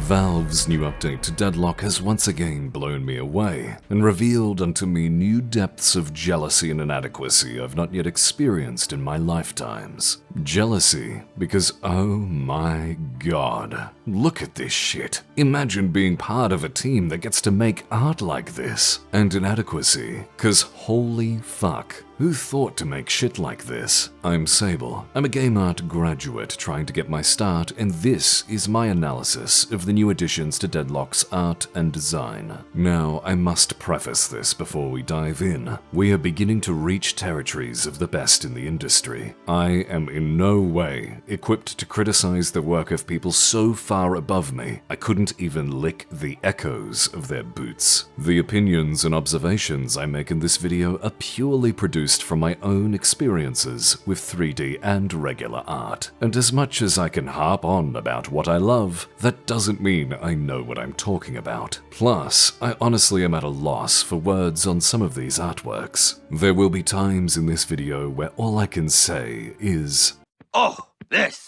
Valve's new update to Deadlock has once again blown me away and revealed unto me new depths of jealousy and inadequacy I've not yet experienced in my lifetimes. Jealousy because, oh my god, look at this shit. Imagine being part of a team that gets to make art like this. And inadequacy, cause holy fuck, who thought to make shit like this? I'm Sable. I'm a game art graduate trying to get my start, and this is my analysis of the new additions to Deadlock's art and design. Now, I must preface this before we dive in. We are beginning to reach territories of the best in the industry. I am in no way equipped to criticize the work of people so far above me, I couldn't even lick the echoes of their boots. The opinions and observations I make in this video are purely produced from my own experiences with 3D and regular art. And as much as I can harp on about what I love, that doesn't mean I know what I'm talking about. Plus, I honestly am at a loss for words on some of these artworks. There will be times in this video where all I can say is, "Oh, this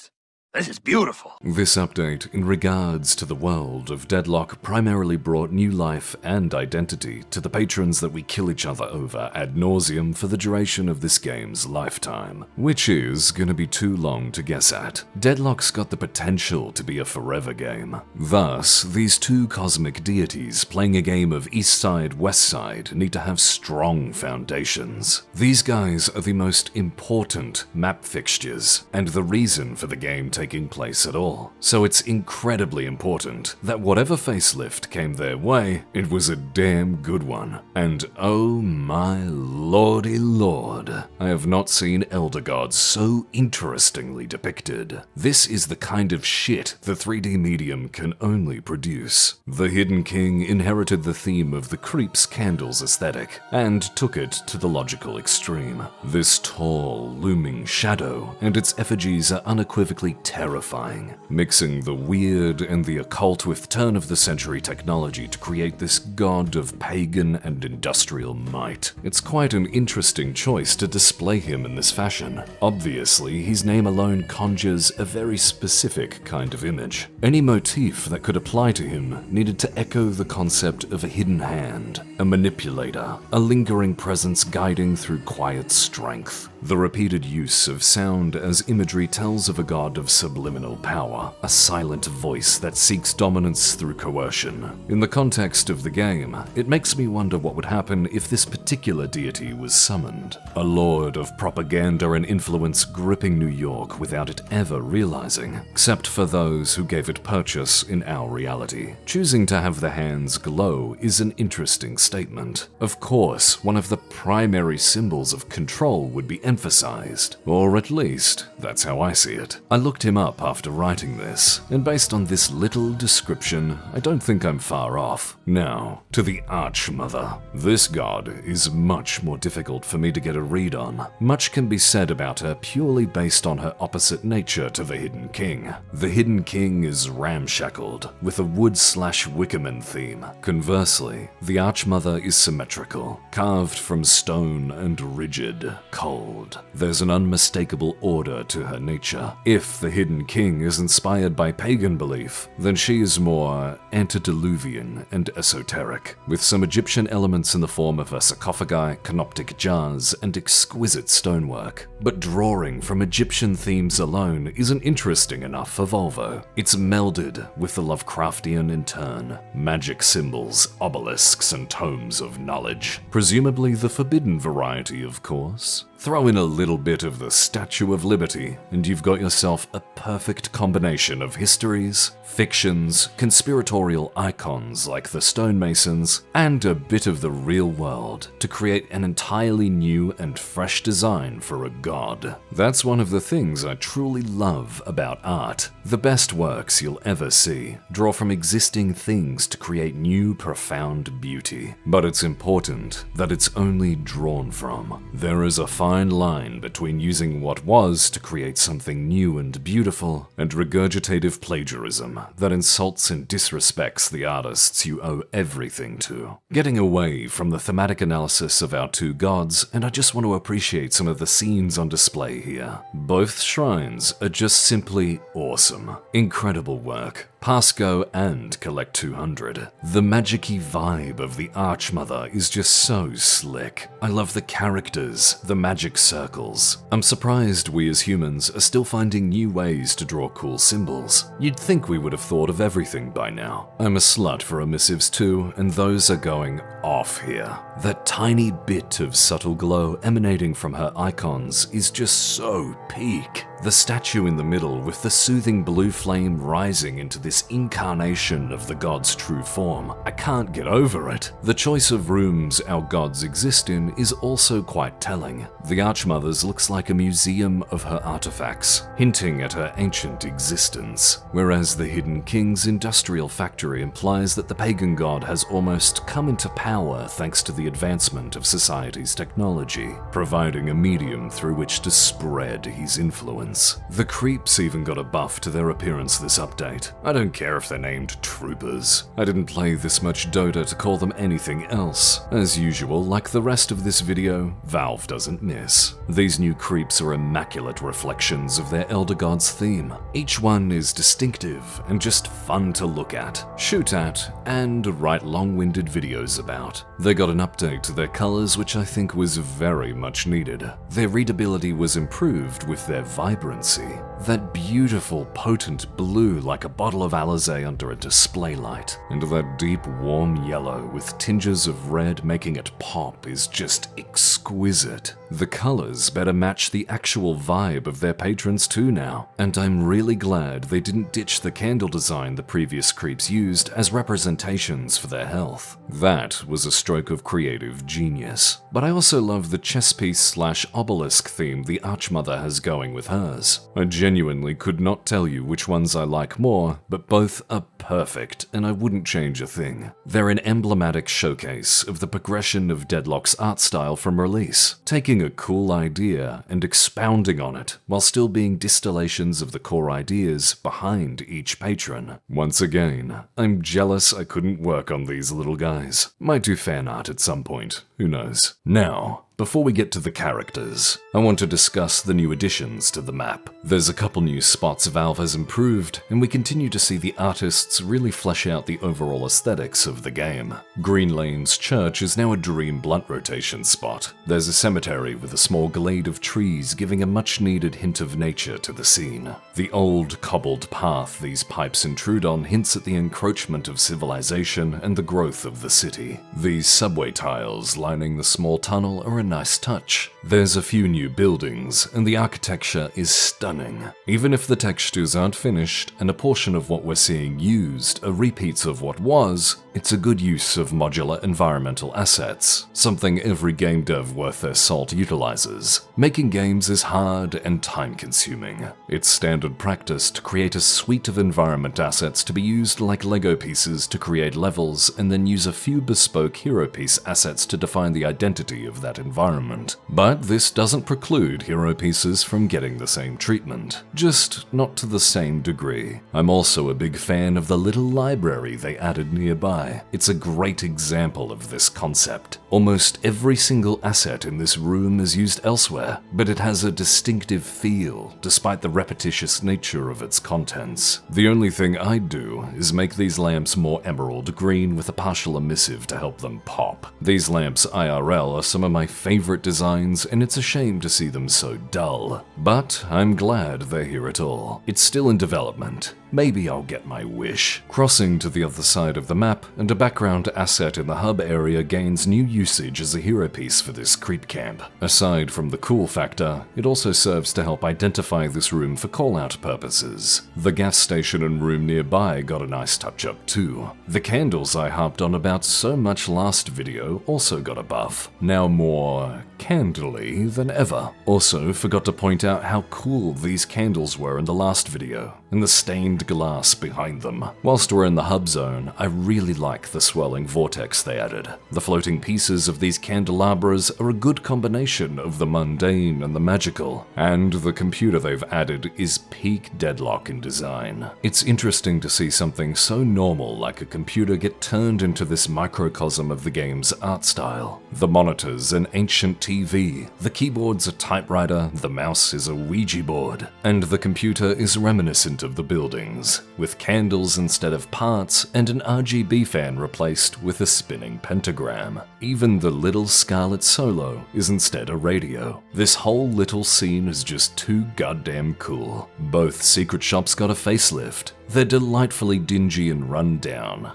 is beautiful." This update in regards to the world of Deadlock primarily brought new life and identity to the patrons that we kill each other over ad nauseum for the duration of this game's lifetime, which is gonna be too long to guess at. Deadlock's got the potential to be a forever game. Thus, these two cosmic deities playing a game of East Side, West Side need to have strong foundations. These guys are the most important map fixtures and the reason for the game taking place at all. So it's incredibly important that whatever facelift came their way, it was a damn good one. And oh my lordy lord, I have not seen elder gods so interestingly depicted. This is the kind of shit the 3D medium can only produce. The Hidden King inherited the theme of the creeps candles aesthetic and took it to the logical extreme. This tall, looming shadow and its effigies are unequivocally terrifying, mixing the weird and the occult with turn-of-the-century technology to create this god of pagan and industrial might. It's quite an interesting choice to display him in this fashion. Obviously, his name alone conjures a very specific kind of image. Any motif that could apply to him needed to echo the concept of a hidden hand, a manipulator, a lingering presence guiding through quiet strength. The repeated use of sound as imagery tells of a god of subliminal power, a silent voice that seeks dominance through coercion. In the context of the game, it makes me wonder what would happen if this particular deity was summoned. A lord of propaganda and influence gripping New York without it ever realizing, except for those who gave it purchase in our reality. Choosing to have the hands glow is an interesting statement. Of course, one of the primary symbols of control would be emphasized, or at least, that's how I see it. I looked him up after writing this, and based on this little description, I don't think I'm far off. Now, to the Archmother. This god is much more difficult for me to get a read on. Much can be said about her purely based on her opposite nature to the Hidden King. The Hidden King is ramshackled, with a wood/Wickerman theme. Conversely, the Archmother is symmetrical, carved from stone and rigid, cold. There's an unmistakable order to her nature. If the Hidden King is inspired by pagan belief, then she is more antediluvian and esoteric, with some Egyptian elements in the form of her sarcophagi, canoptic jars, and exquisite stonework. But drawing from Egyptian themes alone isn't interesting enough for Volvo. It's melded with the Lovecraftian in turn. Magic symbols, obelisks, and tomes of knowledge. Presumably the forbidden variety, of course. Throw in a little bit of the Statue of Liberty, and you've got yourself a perfect combination of histories, fictions, conspiratorial icons like the stonemasons, and a bit of the real world to create an entirely new and fresh design for a god. That's one of the things I truly love about art. The best works you'll ever see draw from existing things to create new, profound beauty. But it's important that it's only drawn from. There is a fine fine line between using what was to create something new and beautiful, and regurgitative plagiarism that insults and disrespects the artists you owe everything to. Getting away from the thematic analysis of our two gods, and I just want to appreciate some of the scenes on display here. Both shrines are just simply awesome. Incredible work. Pass Go and Collect 200. The magic-y vibe of the Archmother is just so slick. I love the characters, the magic circles. I'm surprised we as humans are still finding new ways to draw cool symbols. You'd think we would have thought of everything by now. I'm a slut for emissives too, and those are going off here. That tiny bit of subtle glow emanating from her icons is just so peak. The statue in the middle with the soothing blue flame rising into this incarnation of the god's true form. I can't get over it. The choice of rooms our gods exist in is also quite telling. The Archmother's looks like a museum of her artifacts, hinting at her ancient existence, whereas the Hidden King's industrial factory implies that the pagan god has almost come into power thanks to the advancement of society's technology, providing a medium through which to spread his influence. The creeps even got a buff to their appearance this update. I don't care if they're named troopers. I didn't play this much Dota to call them anything else. As usual, like the rest of this video, Valve doesn't miss. These new creeps are immaculate reflections of their Elder Gods theme. Each one is distinctive and just fun to look at, shoot at, and write long-winded videos about. They got an update to their colors which I think was very much needed. Their readability was improved with their vibrancy. That beautiful, potent blue like a bottle of alizé under a display light, and that deep, warm yellow with tinges of red making it pop is just exquisite. The colors better match the actual vibe of their patrons too now, and I'm really glad they didn't ditch the candle design the previous creeps used as representations for their health. That was a stroke of creative genius. But I also love the chess piece / obelisk theme the Archmother has going with hers. I genuinely could not tell you which ones I like more, but both are perfect and I wouldn't change a thing. They're an emblematic showcase of the progression of Deadlock's art style from release, taking a cool idea and expounding on it while still being distillations of the core ideas behind each patron. Once again, I'm jealous I couldn't work on these little guys. Might do fan art at some point, who knows. Now, before we get to the characters, I want to discuss the new additions to the map. There's a couple new spots Valve has improved, and we continue to see the artists really flesh out the overall aesthetics of the game. Green Lane's church is now a dream blunt rotation spot. There's a cemetery with a small glade of trees giving a much-needed hint of nature to the scene. The old cobbled path these pipes intrude on hints at the encroachment of civilization and the growth of the city. These subway tiles lining the small tunnel are a nice touch. There's a few new buildings, and the architecture is stunning. Even if the textures aren't finished, and a portion of what we're seeing used are repeats of what was, it's a good use of modular environmental assets, something every game dev worth their salt utilizes. Making games is hard and time-consuming. It's standard practice to create a suite of environment assets to be used like Lego pieces to create levels, and then use a few bespoke hero piece assets to define the identity of that environment. But this doesn't preclude hero pieces from getting the same treatment, just not to the same degree. I'm also a big fan of the little library they added nearby. It's a great example of this concept. Almost every single asset in this room is used elsewhere, but it has a distinctive feel despite the repetitious nature of its contents. The only thing I'd do is make these lamps more emerald green with a partial emissive to help them pop. These lamps IRL are some of my favorite designs, and it's a shame to see them so dull. But I'm glad they're here at all. It's still in development. Maybe I'll get my wish. Crossing to the other side of the map, and a background asset in the hub area gains new usage as a hero piece for this creep camp. Aside from the cool factor, it also serves to help identify this room for callout purposes. The gas station and room nearby got a nice touch-up too. The candles I harped on about so much last video also got a buff, now more candly than ever. Also forgot to point out how cool these candles were in the last video. and the stained glass behind them. Whilst we're in the hub zone, I really like the swirling vortex they added. The floating pieces of these candelabras are a good combination of the mundane and the magical, and the computer they've added is peak Deadlock in design. It's interesting to see something so normal like a computer get turned into this microcosm of the game's art style. The monitor's an ancient TV, the keyboard's a typewriter, the mouse is a Ouija board, and the computer is reminiscent of the buildings, with candles instead of parts and an RGB fan replaced with a spinning pentagram. Even the little Scarlet Solo is instead a radio. This whole little scene is just too goddamn cool. Both secret shops got a facelift. They're delightfully dingy and run down.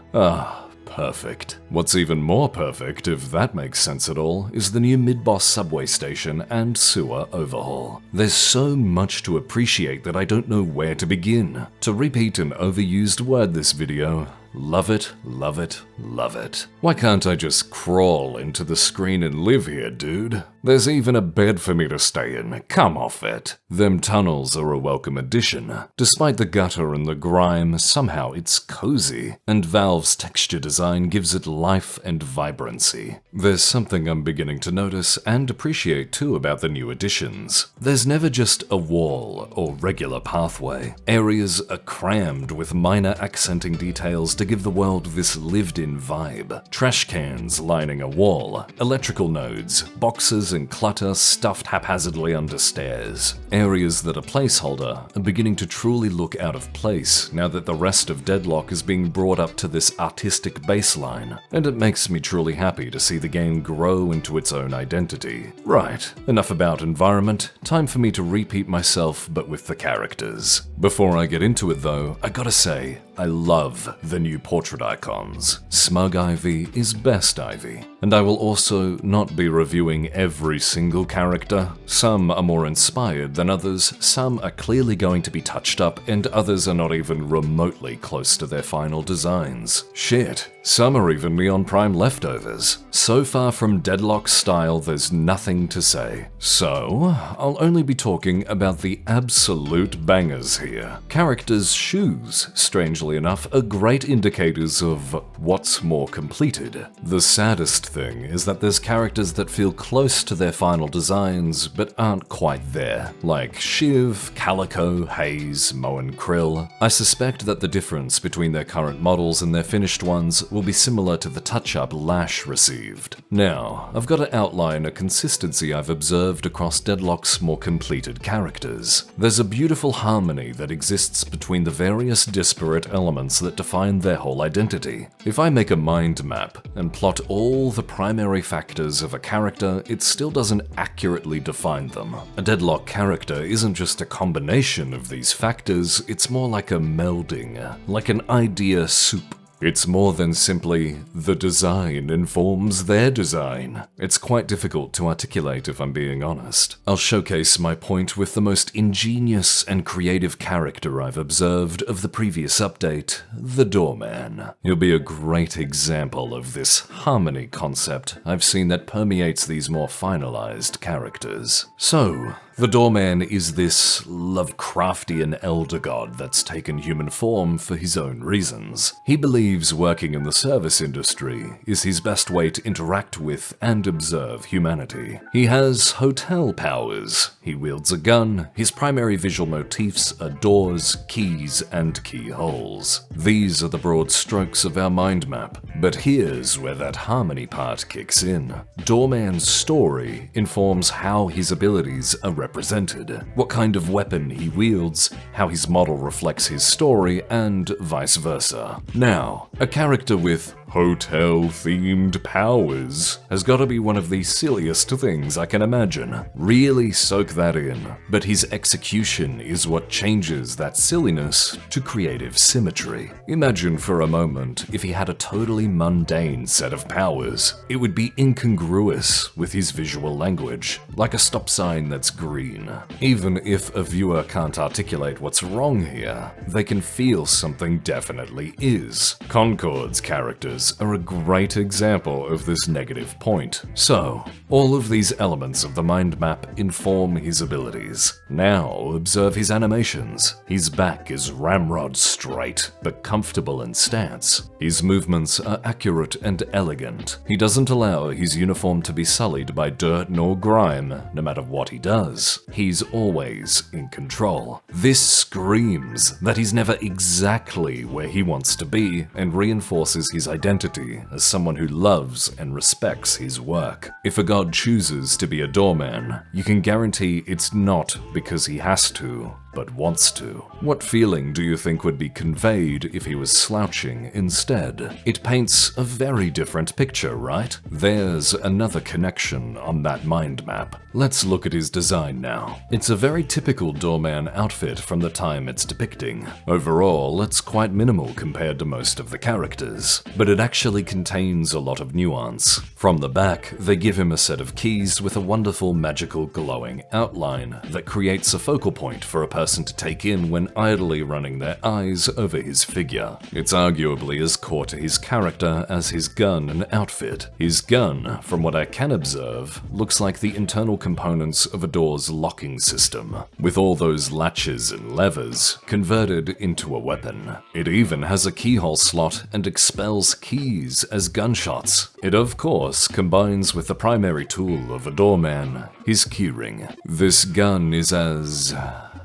Perfect. What's even more perfect, if that makes sense at all, is the new mid-boss subway station and sewer overhaul. There's so much to appreciate that I don't know where to begin. To repeat an overused word this video, love it, love it, love it. Why can't I just crawl into the screen and live here, dude? There's even a bed for me to stay in. Come off it. Them tunnels are a welcome addition. Despite the gutter and the grime, somehow it's cozy, and Valve's texture design gives it life and vibrancy. There's something I'm beginning to notice and appreciate too about the new additions. There's never just a wall or regular pathway. Areas are crammed with minor accenting details to give the world this lived-in vibe. Trash cans lining a wall, electrical nodes, boxes and clutter stuffed haphazardly under stairs. Areas that are placeholder are beginning to truly look out of place now that the rest of Deadlock is being brought up to this artistic baseline, and it makes me truly happy to see the game grow into its own identity. Right, enough about environment, time for me to repeat myself but with the characters. Before I get into it though, I gotta say, I love the new portrait icons. Smug Ivy is best Ivy, and I will also not be reviewing every single character. Some are more inspired than others, some are clearly going to be touched up, and others are not even remotely close to their final designs. Shit, some are even Neon Prime leftovers. So far from Deadlock style, there's nothing to say. So, I'll only be talking about the absolute bangers here. Characters' shoes, strangely enough, are great indicators of what's more completed. The saddest thing is that there's characters that feel close to their final designs but aren't quite there, like Shiv, Calico, Haze, Mo and Krill. I suspect that the difference between their current models and their finished ones will be similar to the touch-up Lash received. Now, I've got to outline a consistency I've observed across Deadlock's more completed characters. There's a beautiful harmony that exists between the various disparate elements that define their whole identity. If I make a mind map and plot all the primary factors of a character, it still doesn't accurately define them. A Deadlock character isn't just a combination of these factors, it's more like a melding, like an idea soup. It's more than simply, the design informs their design. It's quite difficult to articulate if I'm being honest. I'll showcase my point with the most ingenious and creative character I've observed of the previous update, the Doorman. He'll be a great example of this harmony concept I've seen that permeates these more finalized characters. So, the Doorman is this Lovecraftian elder god that's taken human form for his own reasons. He believes working in the service industry is his best way to interact with and observe humanity. He has hotel powers. He wields a gun. His primary visual motifs are doors, keys, and keyholes. These are the broad strokes of our mind map. But here's where that harmony part kicks in. Doorman's story informs how his abilities are represented, what kind of weapon he wields, how his model reflects his story, and vice versa. Now, a character with hotel-themed powers has got to be one of the silliest things I can imagine. Really soak that in. But his execution is what changes that silliness to creative symmetry. Imagine for a moment if he had a totally mundane set of powers. It would be incongruous with his visual language, like a stop sign that's green. Even if a viewer can't articulate what's wrong here, they can feel something definitely is. Concord's characters characters are a great example of this negative point. So, all of these elements of the mind map inform his abilities. Now, observe his animations. His back is ramrod straight, but comfortable in stance. His movements are accurate and elegant. He doesn't allow his uniform to be sullied by dirt nor grime, no matter what he does. He's always in control. This screams that he's never exactly where he wants to be and reinforces his identity as someone who loves and respects his work. If a god chooses to be a doorman, you can guarantee it's not because he has to, but wants to. What feeling do you think would be conveyed if he was slouching instead? It paints a very different picture, right? There's another connection on that mind map. Let's look at his design now. It's a very typical doorman outfit from the time it's depicting. Overall, it's quite minimal compared to most of the characters, but it actually contains a lot of nuance. From the back, they give him a set of keys with a wonderful magical glowing outline that creates a focal point for a person to take in when idly running their eyes over his figure. It's arguably as core to his character as his gun and outfit. His gun, from what I can observe, looks like the internal components of a door's locking system, with all those latches and levers converted into a weapon. It even has a keyhole slot and expels keys as gunshots. It of course combines with the primary tool of a doorman, his keyring. This gun is as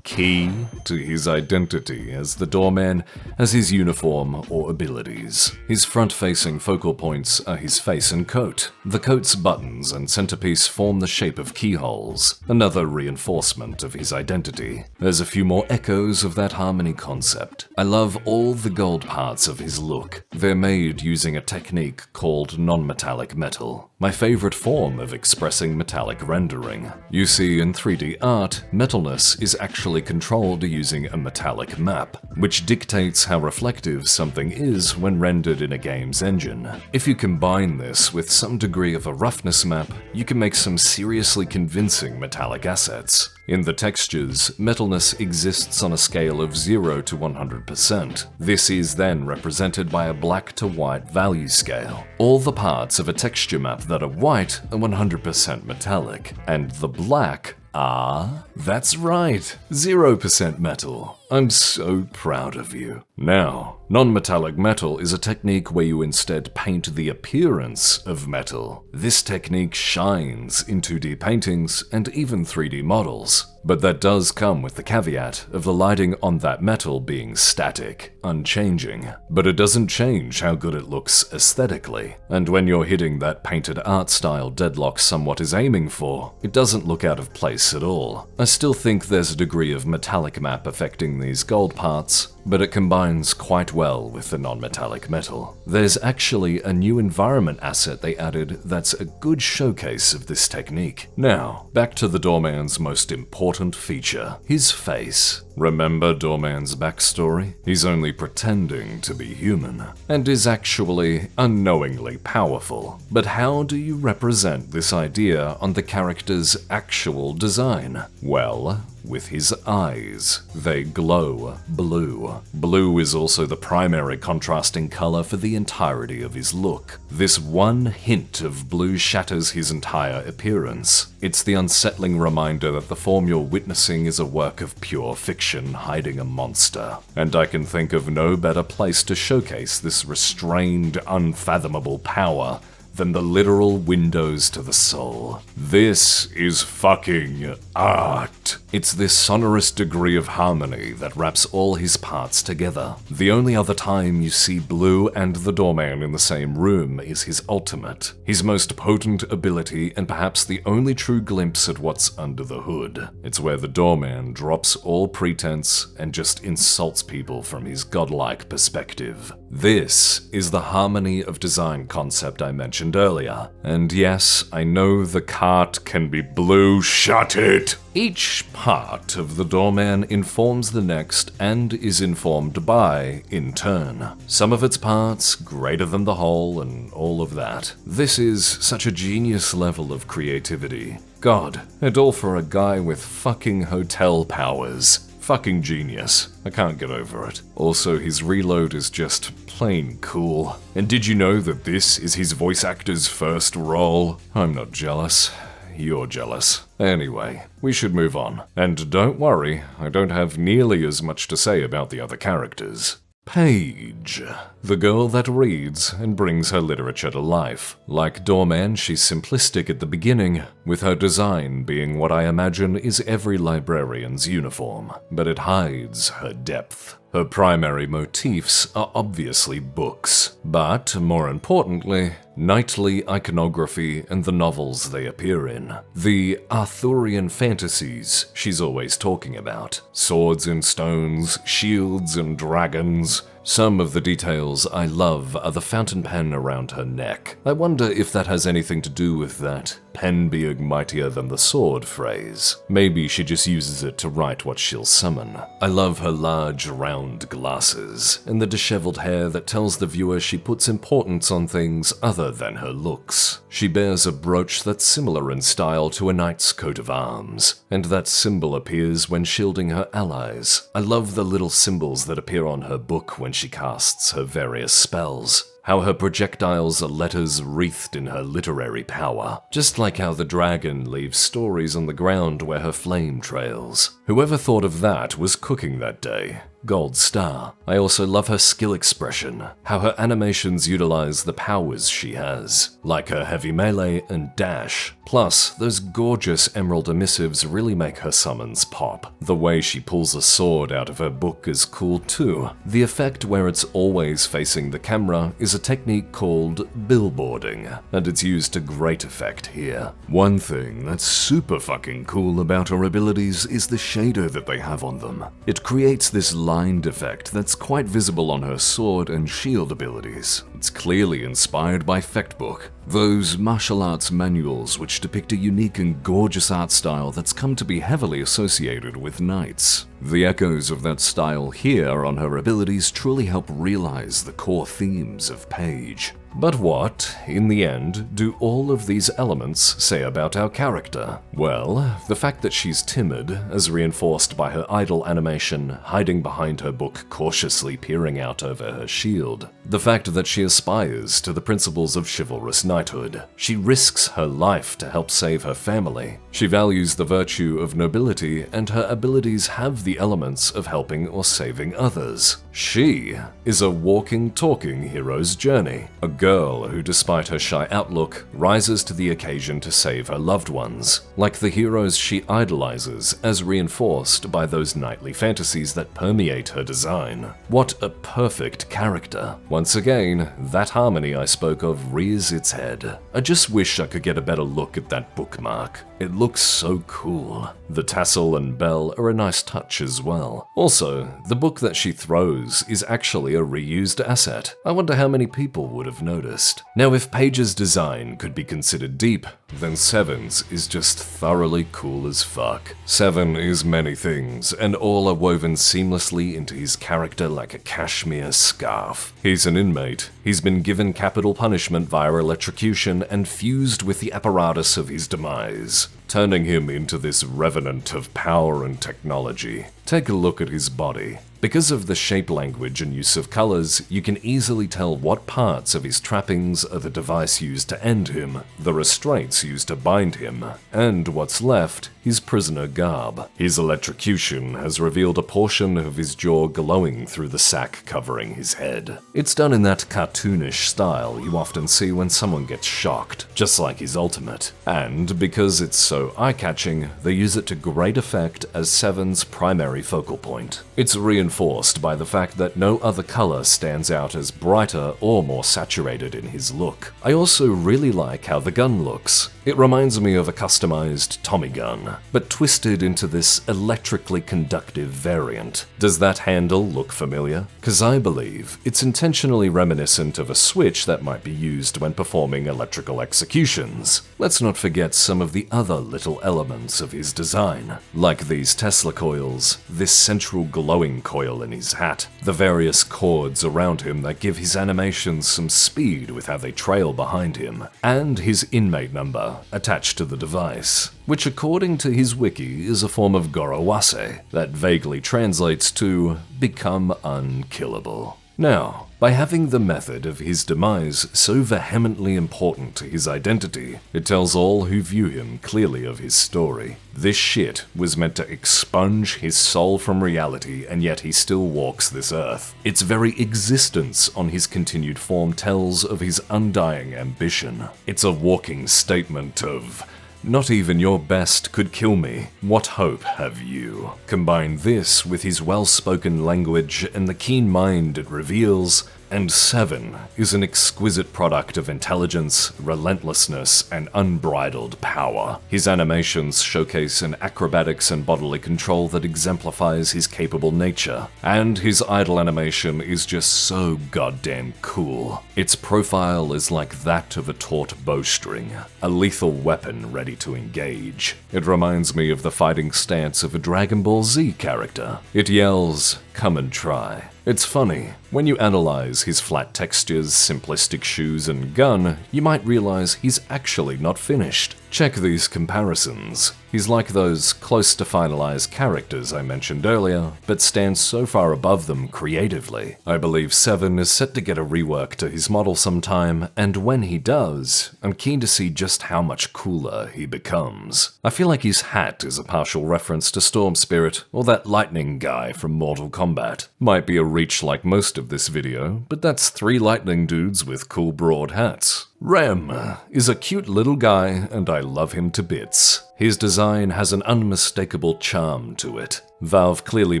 key to his identity as the doorman as his uniform or abilities. His front-facing focal points are his face and coat. The coat's buttons and centerpiece form the shape of keyholes, another reinforcement of his identity. There's a few more echoes of that harmony concept. I love all the gold parts of his look. They're made using a technique called non-metallic metal, my favorite form of expressing metallic rendering. You see, in 3D art, metalness is actually controlled using a metallic map, which dictates how reflective something is when rendered in a game's engine. If you combine this with some degree of a roughness map, you can make some seriously convincing metallic assets. In the textures, metalness exists on a scale of 0 to 100%. This is then represented by a black to white value scale. All the parts of a texture map that are white are 100% metallic, and the black are, that's right, 0% metal. I'm so proud of you. Now, non-metallic metal is a technique where you instead paint the appearance of metal. This technique shines in 2D paintings and even 3D models, but that does come with the caveat of the lighting on that metal being static, unchanging. But it doesn't change how good it looks aesthetically, and when you're hitting that painted art style Deadlock somewhat is aiming for, it doesn't look out of place at all. I still think there's a degree of metallic map affecting these gold parts, but it combines quite well with the non-metallic metal. There's actually a new environment asset they added that's a good showcase of this technique. Now, back to the doorman's most important feature, his face. Remember Doorman's backstory? He's only pretending to be human, and is actually unknowingly powerful. But how do you represent this idea on the character's actual design? Well, with his eyes. They glow blue. Blue is also the primary contrasting color for the entirety of his look. This one hint of blue shatters his entire appearance. It's the unsettling reminder that the form you're witnessing is a work of pure fiction hiding a monster. And I can think of no better place to showcase this restrained, unfathomable power than the literal windows to the soul. This is fucking art. It's this sonorous degree of harmony that wraps all his parts together. The only other time you see Blue and the Doorman in the same room is his ultimate, his most potent ability and perhaps the only true glimpse at what's under the hood. It's where the Doorman drops all pretense and just insults people from his godlike perspective. This is the harmony of design concept I mentioned earlier. And yes, I know the cart can be blue, shut it! Each part of the Doorman informs the next and is informed by, in turn. Some of its parts greater than the whole and all of that. This is such a genius level of creativity. God, and all for a guy with fucking hotel powers. Fucking genius. I can't get over it. Also, his reload is just plain cool. And did you know that this is his voice actor's first role? I'm not jealous. You're jealous. Anyway, we should move on. And don't worry, I don't have nearly as much to say about the other characters. Paige, the girl that reads and brings her literature to life. Like Doorman, she's simplistic at the beginning, with her design being what I imagine is every librarian's uniform, but it hides her depth. Her primary motifs are obviously books, but, more importantly, knightly iconography and the novels they appear in. The Arthurian fantasies she's always talking about. Swords and stones, shields and dragons. Some of the details I love are the fountain pen around her neck. I wonder if that has anything to do with that pen being mightier than the sword phrase. Maybe she just uses it to write what she'll summon. I love her large, round glasses, and the disheveled hair that tells the viewer she puts importance on things other than her looks. She bears a brooch that's similar in style to a knight's coat of arms, and that symbol appears when shielding her allies. I love the little symbols that appear on her book when she casts her various spells. How her projectiles are letters wreathed in her literary power, just like how the dragon leaves stories on the ground where her flame trails. Whoever thought of that was cooking that day. Gold star. I also love her skill expression, how her animations utilize the powers she has, like her heavy melee and dash. Plus, those gorgeous emerald emissives really make her summons pop. The way she pulls a sword out of her book is cool too. The effect where it's always facing the camera is a technique called billboarding, and it's used to great effect here. One thing that's super fucking cool about her abilities is the shader that they have on them. It creates this lined effect that's quite visible on her sword and shield abilities. It's clearly inspired by Fectbook, those martial arts manuals which depict a unique and gorgeous art style that's come to be heavily associated with knights. The echoes of that style here on her abilities truly help realize the core themes of Paige. But what, in the end, do all of these elements say about our character? Well, the fact that she's timid, as reinforced by her idle animation hiding behind her book cautiously peering out over her shield. The fact that she aspires to the principles of chivalrous knighthood. She risks her life to help save her family. She values the virtue of nobility, and her abilities have the elements of helping or saving others. She is a walking, talking hero's journey. A girl who, despite her shy outlook, rises to the occasion to save her loved ones, like the heroes she idolizes, as reinforced by those knightly fantasies that permeate her design. What a perfect character. Once again, that harmony I spoke of rears its head. I just wish I could get a better look at that bookmark. It looks so cool. The tassel and bell are a nice touch as well. Also, the book that she throws is actually a reused asset. I wonder how many people would have noticed. Now, if Paige's design could be considered deep, then Seven's is just thoroughly cool as fuck. Seven is many things, and all are woven seamlessly into his character like a cashmere scarf. He's an inmate. He's been given capital punishment via electrocution and fused with the apparatus of his demise, turning him into this revenant of power and technology. Take a look at his body. Because of the shape language and use of colors, you can easily tell what parts of his trappings are the device used to end him, the restraints used to bind him, and what's left, his prisoner garb. His electrocution has revealed a portion of his jaw glowing through the sack covering his head. It's done in that cartoonish style you often see when someone gets shocked, just like his ultimate. And because it's so eye-catching, they use it to great effect as Seven's primary focal point. It's reinforced by the fact that no other color stands out as brighter or more saturated in his look. I also really like how the gun looks. It reminds me of a customized Tommy gun, but twisted into this electrically conductive variant. Does that handle look familiar? Cause I believe it's intentionally reminiscent of a switch that might be used when performing electrical executions. Let's not forget some of the other little elements of his design, like these Tesla coils, this central glowing coil in his hat, the various cords around him that give his animations some speed with how they trail behind him, and his inmate number attached to the device, which according to his wiki is a form of 𝙄𝙣𝙘𝙧𝙚𝙚𝙚 that vaguely translates to become unkillable. Now, by having the method of his demise so vehemently important to his identity, it tells all who view him clearly of his story. This shit was meant to expunge his soul from reality, and yet he still walks this earth. Its very existence on his continued form tells of his undying ambition. It's a walking statement of, "Not even your best could kill me. What hope have you?" Combine this with his well-spoken language and the keen mind it reveals, and Seven is an exquisite product of intelligence, relentlessness, and unbridled power. His animations showcase an acrobatics and bodily control that exemplifies his capable nature, and his idle animation is just so goddamn cool. Its profile is like that of a taut bowstring, a lethal weapon ready to engage. It reminds me of the fighting stance of a Dragon Ball Z character. It yells, "Come and try." It's funny, when you analyze his flat textures, simplistic shoes, and gun, you might realize he's actually not finished. Check these comparisons. He's like those close to finalized characters I mentioned earlier, but stands so far above them creatively. I believe Seven is set to get a rework to his model sometime, and when he does, I'm keen to see just how much cooler he becomes. I feel like his hat is a partial reference to Storm Spirit, or that lightning guy from Mortal Kombat. Might be a reach like most of this video, but that's 3 lightning dudes with cool broad hats. Rem is a cute little guy, and I love him to bits. His design has an unmistakable charm to it. Valve clearly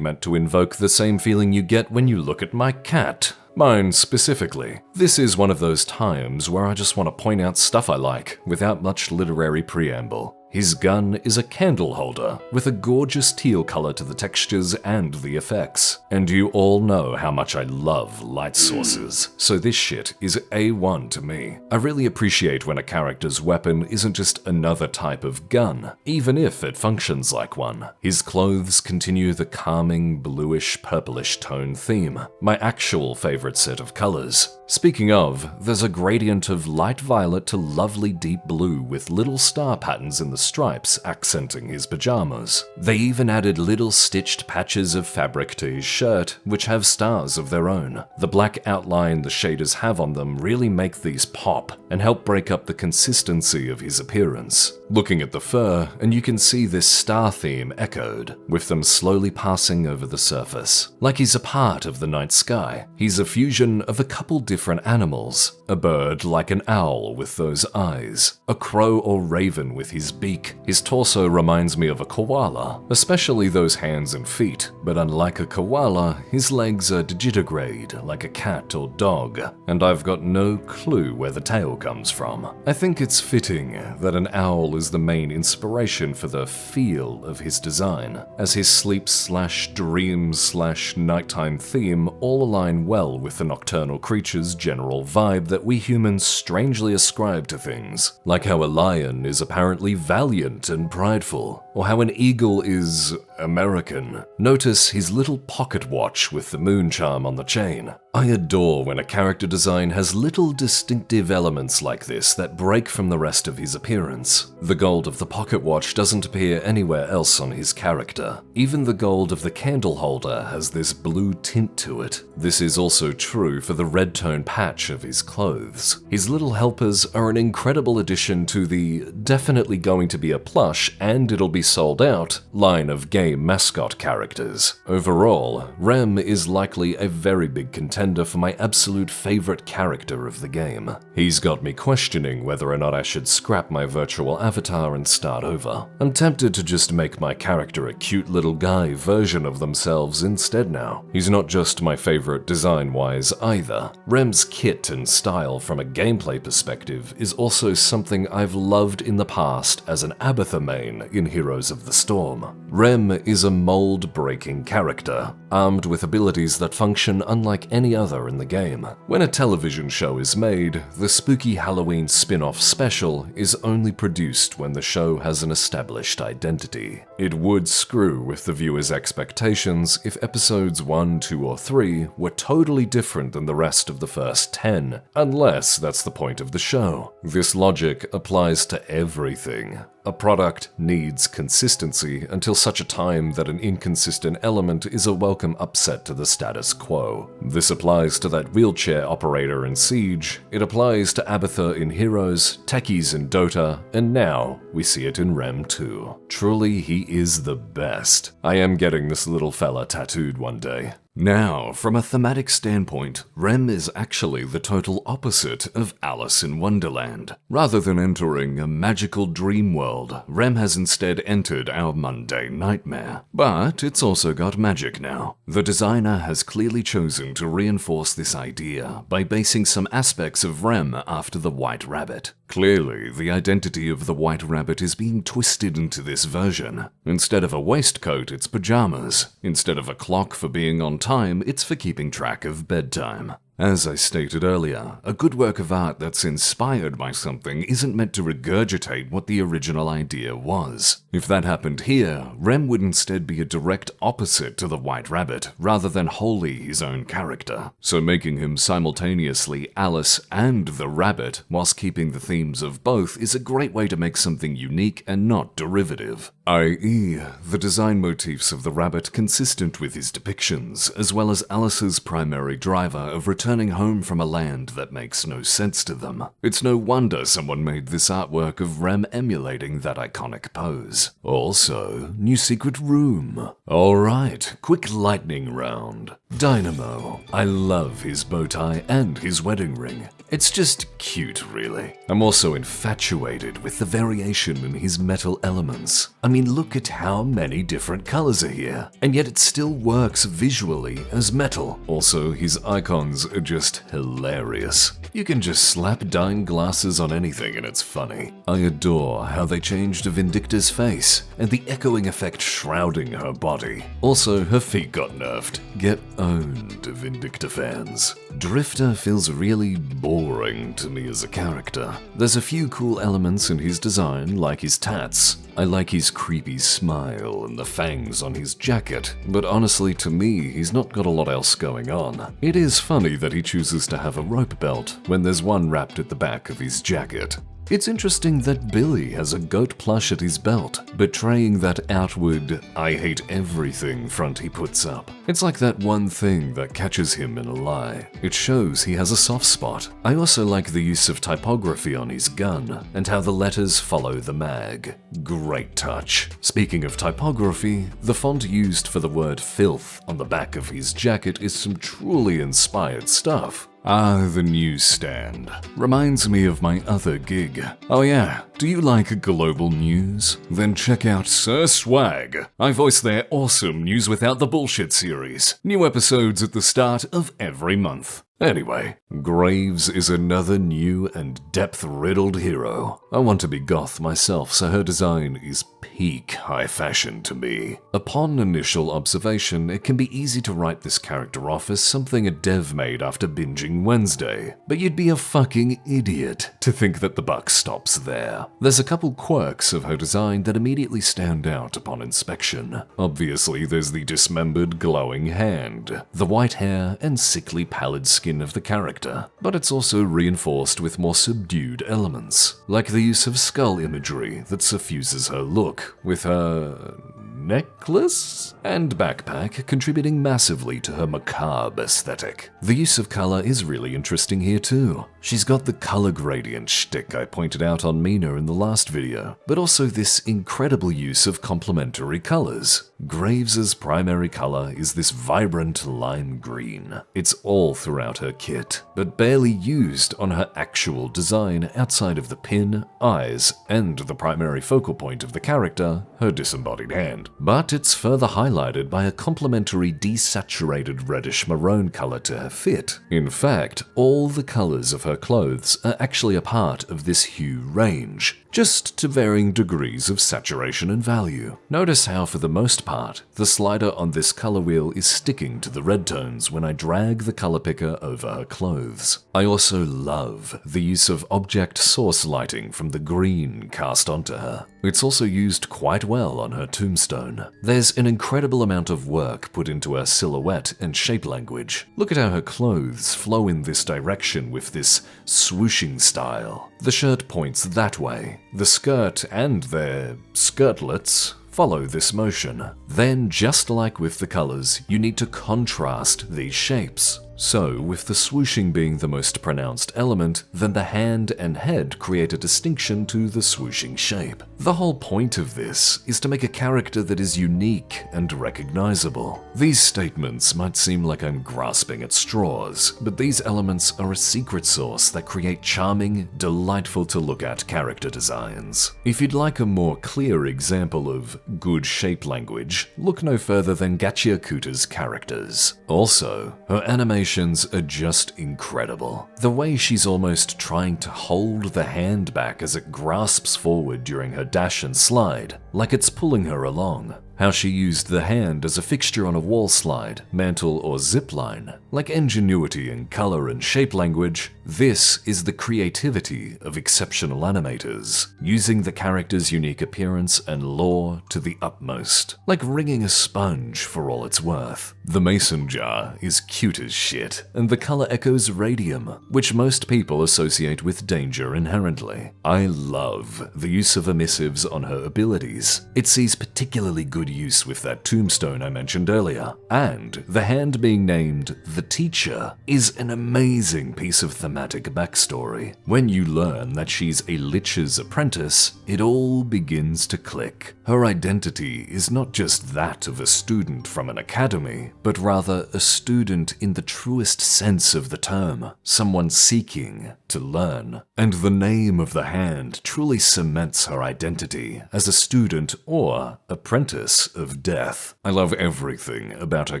meant to invoke the same feeling you get when you look at my cat. Mine specifically. This is one of those times where I just want to point out stuff I like, without much literary preamble. His gun is a candle holder, with a gorgeous teal color to the textures and the effects. And you all know how much I love light sources, so this shit is A1 to me. I really appreciate when a character's weapon isn't just another type of gun, even if it functions like one. His clothes continue the calming bluish-purplish tone theme, my actual favorite set of colors. Speaking of, there's a gradient of light violet to lovely deep blue with little star patterns in the stripes accenting his pajamas. They even added little stitched patches of fabric to his shirt, which have stars of their own. The black outline the shaders have on them really make these pop and help break up the consistency of his appearance. Looking at the fur, and you can see this star theme echoed, with them slowly passing over the surface. Like he's a part of the night sky. He's a fusion of a couple different animals. A bird like an owl with those eyes. A crow or raven with his beak. His torso reminds me of a koala, especially those hands and feet. But unlike a koala, his legs are digitigrade like a cat or dog. And I've got no clue where the tail comes from. I think it's fitting that an owl is the main inspiration for the feel of his design, as his sleep/dream/nighttime theme all align well with the nocturnal creature's general vibe that we humans strangely ascribe to things, like how a lion is apparently valiant and prideful, or how an eagle is American. Notice his little pocket watch with the moon charm on the chain. I adore when a character design has little distinctive elements like this that break from the rest of his appearance. The gold of the pocket watch doesn't appear anywhere else on his character. Even the gold of the candle holder has this blue tint to it. This is also true for the red tone patch of his clothes. His little helpers are an incredible addition to the definitely going to be a plush and it'll be sold out line of game mascot characters. Overall, Rem is likely a very big contender for my absolute favorite character of the game. He's got me questioning whether or not I should scrap my virtual avatar and start over. I'm tempted to just make my character a cute little guy version of themselves instead now. He's not just my favorite design-wise either. Rem's kit and style from a gameplay perspective is also something I've loved in the past as an Abatha main in Hero Heroes of the Storm. Rem is a mold-breaking character, armed with abilities that function unlike any other in the game. When a television show is made, the spooky Halloween spin-off special is only produced when the show has an established identity. It would screw with the viewer's expectations if episodes 1, 2, or 3 were totally different than the rest of the first 10, unless that's the point of the show. This logic applies to everything. A product needs consistency until such a time that an inconsistent element is a welcome upset to the status quo. This applies to that wheelchair operator in Siege, it applies to Abathur in Heroes, techies in Dota, and now we see it in Rem too. Truly, he is the best. I am getting this little fella tattooed one day. Now, from a thematic standpoint, Rem is actually the total opposite of Alice in Wonderland. Rather than entering a magical dream world, Rem has instead entered our mundane nightmare. But it's also got magic now. The designer has clearly chosen to reinforce this idea by basing some aspects of Rem after the White Rabbit. Clearly, the identity of the White Rabbit is being twisted into this version. Instead of a waistcoat, it's pajamas. Instead of a clock for being on time, it's for keeping track of bedtime. As I stated earlier, a good work of art that's inspired by something isn't meant to regurgitate what the original idea was. If that happened here, Rem would instead be a direct opposite to the White Rabbit, rather than wholly his own character. So making him simultaneously Alice and the Rabbit, whilst keeping the themes of both, is a great way to make something unique and not derivative. I.e., the design motifs of the Rabbit consistent with his depictions, as well as Alice's primary driver of returning home from a land that makes no sense to them. It's no wonder someone made this artwork of Rem emulating that iconic pose. Also, new secret room. Alright, quick lightning round. Dynamo. I love his bow tie and his wedding ring. It's just cute, really. I'm also infatuated with the variation in his metal elements. I mean, look at how many different colors are here, and yet it still works visually as metal. Also, his icons are just hilarious. You can just slap dime glasses on anything and it's funny. I adore how they changed Vindicta's face, and the echoing effect shrouding her body. Also, her feet got nerfed. Get owned, Vindicta fans. Drifter feels really boring to me as a character. There's a few cool elements in his design, like his tats. I like his creepy smile and the fangs on his jacket, but honestly to me, he's not got a lot else going on. It is funny that he chooses to have a rope belt when there's one wrapped at the back of his jacket. It's interesting that Billy has a goat plush at his belt, betraying that outward, I hate everything front he puts up. It's like that one thing that catches him in a lie. It shows he has a soft spot. I also like the use of typography on his gun, and how the letters follow the mag. Great touch. Speaking of typography, the font used for the word filth on the back of his jacket is some truly inspired stuff. Ah, the newsstand. Reminds me of my other gig. Oh yeah, do you like global news? Then check out Sir Swag. I voice their awesome News Without the Bullshit series. New episodes at the start of every month. Anyway, Graves is another new and depth-riddled hero. I want to be goth myself, so her design is peak high fashion to me. Upon initial observation, it can be easy to write this character off as something a dev made after binging Wednesday, but you'd be a fucking idiot to think that the buck stops there. There's a couple quirks of her design that immediately stand out upon inspection. Obviously, there's the dismembered glowing hand, the white hair, and sickly pallid skin of the character, but it's also reinforced with more subdued elements, like the use of skull imagery that suffuses her look, with her necklace and backpack contributing massively to her macabre aesthetic. The use of color is really interesting here too. She's got the color gradient shtick I pointed out on Mina in the last video, but also this incredible use of complementary colors. Graves' primary color is this vibrant lime green. It's all throughout her kit, but barely used on her actual design outside of the pin, eyes, and the primary focal point of the character, her disembodied hand. But it's further highlighted by a complementary desaturated reddish-maroon color to her fit. In fact, all the colors of her clothes are actually a part of this hue range, just to varying degrees of saturation and value. Notice how, for the most part, the slider on this color wheel is sticking to the red tones when I drag the color picker over her clothes. I also love the use of object source lighting from the green cast onto her. It's also used quite well on her tombstone. There's an incredible amount of work put into her silhouette and shape language. Look at how her clothes flow in this direction with this swooshing style. The shirt points that way. The skirt and their skirtlets follow this motion. Then, just like with the colors, you need to contrast these shapes. So, with the swooshing being the most pronounced element, then the hand and head create a distinction to the swooshing shape. The whole point of this is to make a character that is unique and recognizable. These statements might seem like I'm grasping at straws, but these elements are a secret sauce that create charming, delightful to look at character designs. If you'd like a more clear example of good shape language, look no further than 𝙄𝙣𝙘𝙧𝙚𝙚𝙚𝙚's characters. Also, her animations are just incredible. The way she's almost trying to hold the hand back as it grasps forward during her dash and slide, like it's pulling her along. How she used the hand as a fixture on a wall slide, mantle, or zip line. Like ingenuity in color and shape language, this is the creativity of exceptional animators, using the character's unique appearance and lore to the utmost. Like wringing a sponge for all it's worth. The mason jar is cute as shit, and the color echoes radium, which most people associate with danger inherently. I love the use of emissives on her abilities. It sees particularly good use with that tombstone I mentioned earlier, and the hand being named the Teacher is an amazing piece of thematic backstory. When you learn that she's a Lich's apprentice, it all begins to click. Her identity is not just that of a student from an academy, but rather a student in the truest sense of the term, someone seeking to learn. And the name of the hand truly cements her identity as a student or apprentice of death. I love everything about her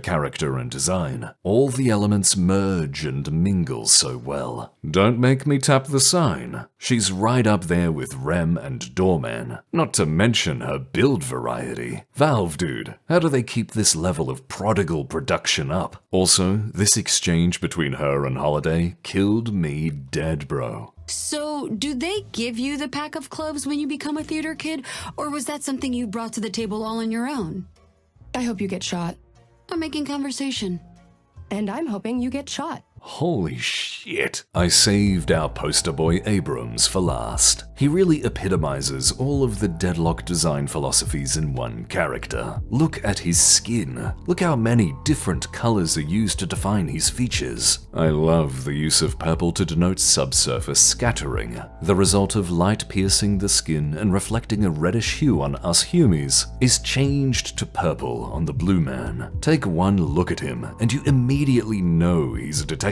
character and design. All the elements merge and mingle so well. Don't make me tap the sign. She's right up there with Rem and Doorman, not to mention her build variety. Valve dude, how do they keep this level of prodigal production up? Also, this exchange between her and Holiday killed me dead, bro. So, do they give you the pack of clubs when you become a theater kid, or was that something you brought to the table all on your own? I hope you get shot. I'm making conversation. And I'm hoping you get shot. Holy shit. I saved our poster boy Abrams for last. He really epitomizes all of the Deadlock design philosophies in one character. Look at his skin. Look how many different colors are used to define his features. I love the use of purple to denote subsurface scattering, the result of light piercing the skin and reflecting a reddish hue on us humies is changed to purple on the blue man. Take one look at him and you immediately know he's a detective.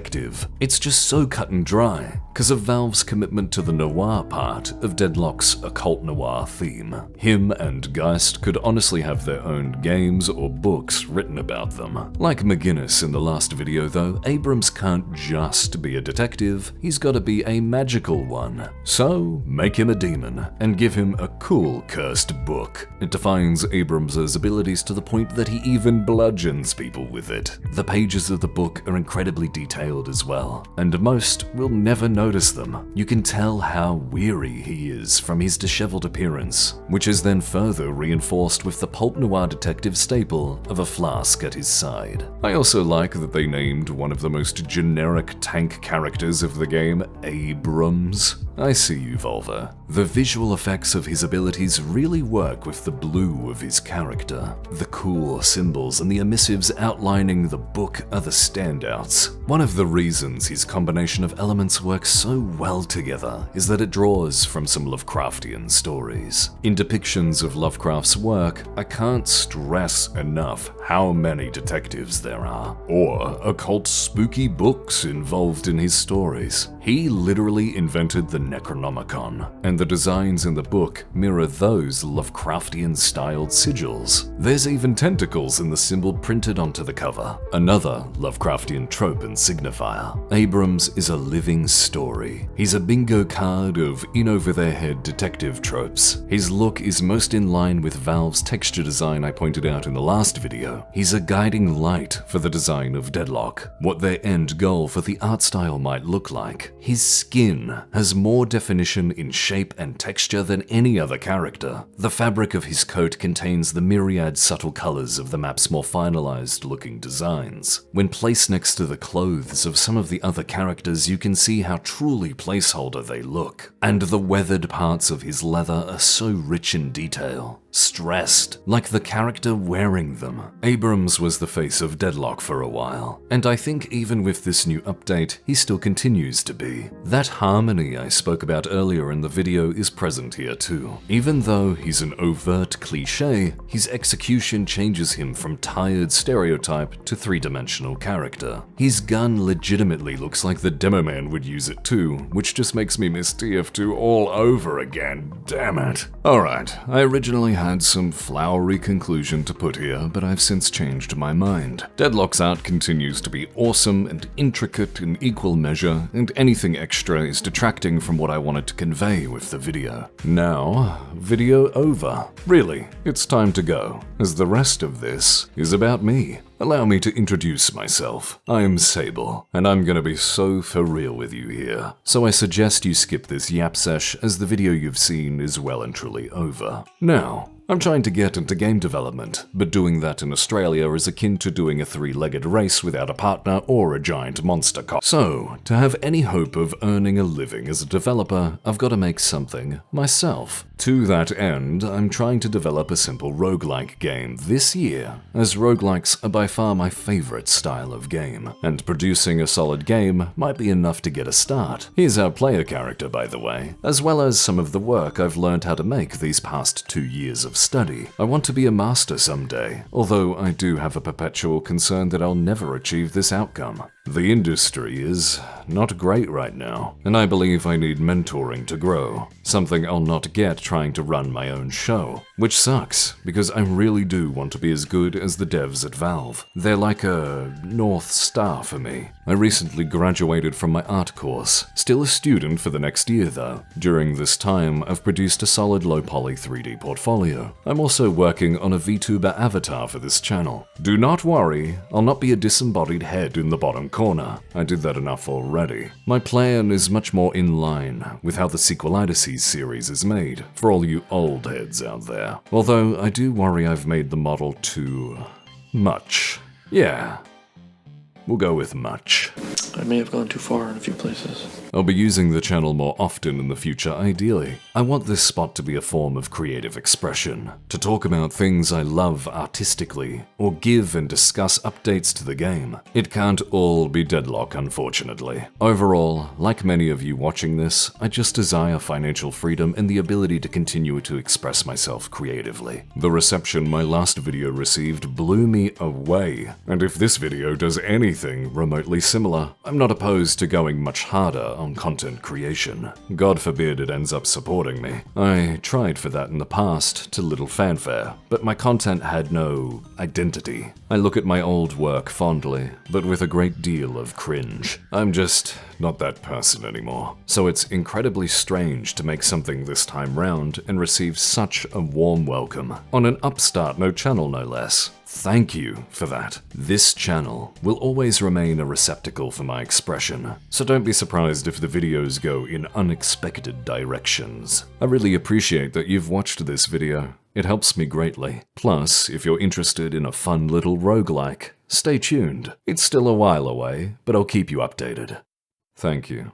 It's just so cut and dry, because of Valve's commitment to the noir part of Deadlock's occult noir theme. Him and Geist could honestly have their own games or books written about them. Like McGinnis in the last video though, Abrams can't just be a detective, he's gotta be a magical one. So, make him a demon, and give him a cool cursed book. It defines Abrams' abilities to the point that he even bludgeons people with it. The pages of the book are incredibly detailed as well, and most will never notice them. You can tell how weary he is from his disheveled appearance, which is then further reinforced with the pulp noir detective staple of a flask at his side. I also like that they named one of the most generic tank characters of the game Abrams. I see you, Volva. The visual effects of his abilities really work with the blue of his character. The cool symbols and the emissives outlining the book are the standouts. One of the reasons his combination of elements works so well together is that it draws from some Lovecraftian stories. In depictions of Lovecraft's work, I can't stress enough how many detectives there are, or occult spooky books involved in his stories. He literally invented the Necronomicon, and the designs in the book mirror those Lovecraftian-styled sigils. There's even tentacles in the symbol printed onto the cover, another Lovecraftian trope and signifier. Abrams is a living story. He's a bingo card of in-over-their-head detective tropes. His look is most in line with Valve's texture design I pointed out in the last video. He's a guiding light for the design of Deadlock, what their end goal for the art style might look like. His skin has more definition in shape and texture than any other character. The fabric of his coat contains the myriad subtle colors of the map's more finalized looking designs. When placed next to the clothes of some of the other characters, you can see how truly placeholder they look. And the weathered parts of his leather are so rich in detail, stressed, like the character wearing them. Abrams was the face of Deadlock for a while, and I think even with this new update, he still continues to be. That harmony I spoke about earlier in the video is present here too. Even though he's an overt cliché, his execution changes him from tired stereotype to three-dimensional character. His gun legitimately looks like the demo man would use it too, which just makes me miss TF2 all over again, damn it. Alright, I originally had some flowery conclusion to put here, but I've since changed my mind. Deadlock's art continues to be awesome and intricate in equal measure, and anything extra is detracting from what I wanted to convey with the video. Now, video over. Really, it's time to go, as the rest of this is about me. Allow me to introduce myself. I'm Sable, and I'm gonna be so for real with you here. So I suggest you skip this yap sesh, as the video you've seen is well and truly over. Now, I'm trying to get into game development, but doing that in Australia is akin to doing a three-legged race without a partner or a giant monster cop. So, to have any hope of earning a living as a developer, I've got to make something myself. To that end, I'm trying to develop a simple roguelike game this year, as roguelikes are by far my favorite style of game, and producing a solid game might be enough to get a start. Here's our player character, by the way, as well as some of the work I've learned how to make these past 2 years of study. I want to be a master someday, although I do have a perpetual concern that I'll never achieve this outcome. The industry is not great right now, and I believe I need mentoring to grow, something I'll not get trying to run my own show, which sucks, because I really do want to be as good as the devs at Valve. They're like a North Star for me. I recently graduated from my art course, still a student for the next year though. During this time, I've produced a solid low-poly 3D portfolio. I'm also working on a VTuber avatar for this channel. Do not worry, I'll not be a disembodied head in the bottom corner. I did that enough already. My plan is much more in line with how the Sequelitis series is made, for all you old heads out there. Although I do worry I've made the model too much. Yeah, we'll go with much. I may have gone too far in a few places. I'll be using the channel more often in the future, ideally. I want this spot to be a form of creative expression, to talk about things I love artistically, or give and discuss updates to the game. It can't all be Deadlock, unfortunately. Overall, like many of you watching this, I just desire financial freedom and the ability to continue to express myself creatively. The reception my last video received blew me away, and if this video does anything remotely similar, I'm not opposed to going much harder on content creation. God forbid it ends up supporting me. I tried for that in the past, to little fanfare, but my content had no identity. I look at my old work fondly, but with a great deal of cringe. I'm just not that person anymore. So it's incredibly strange to make something this time round and receive such a warm welcome, on an upstart channel no less. Thank you for that. This channel will always remain a receptacle for my expression, so don't be surprised if the videos go in unexpected directions. I really appreciate that you've watched this video. It helps me greatly. Plus, if you're interested in a fun little roguelike, stay tuned. It's still a while away, but I'll keep you updated. Thank you.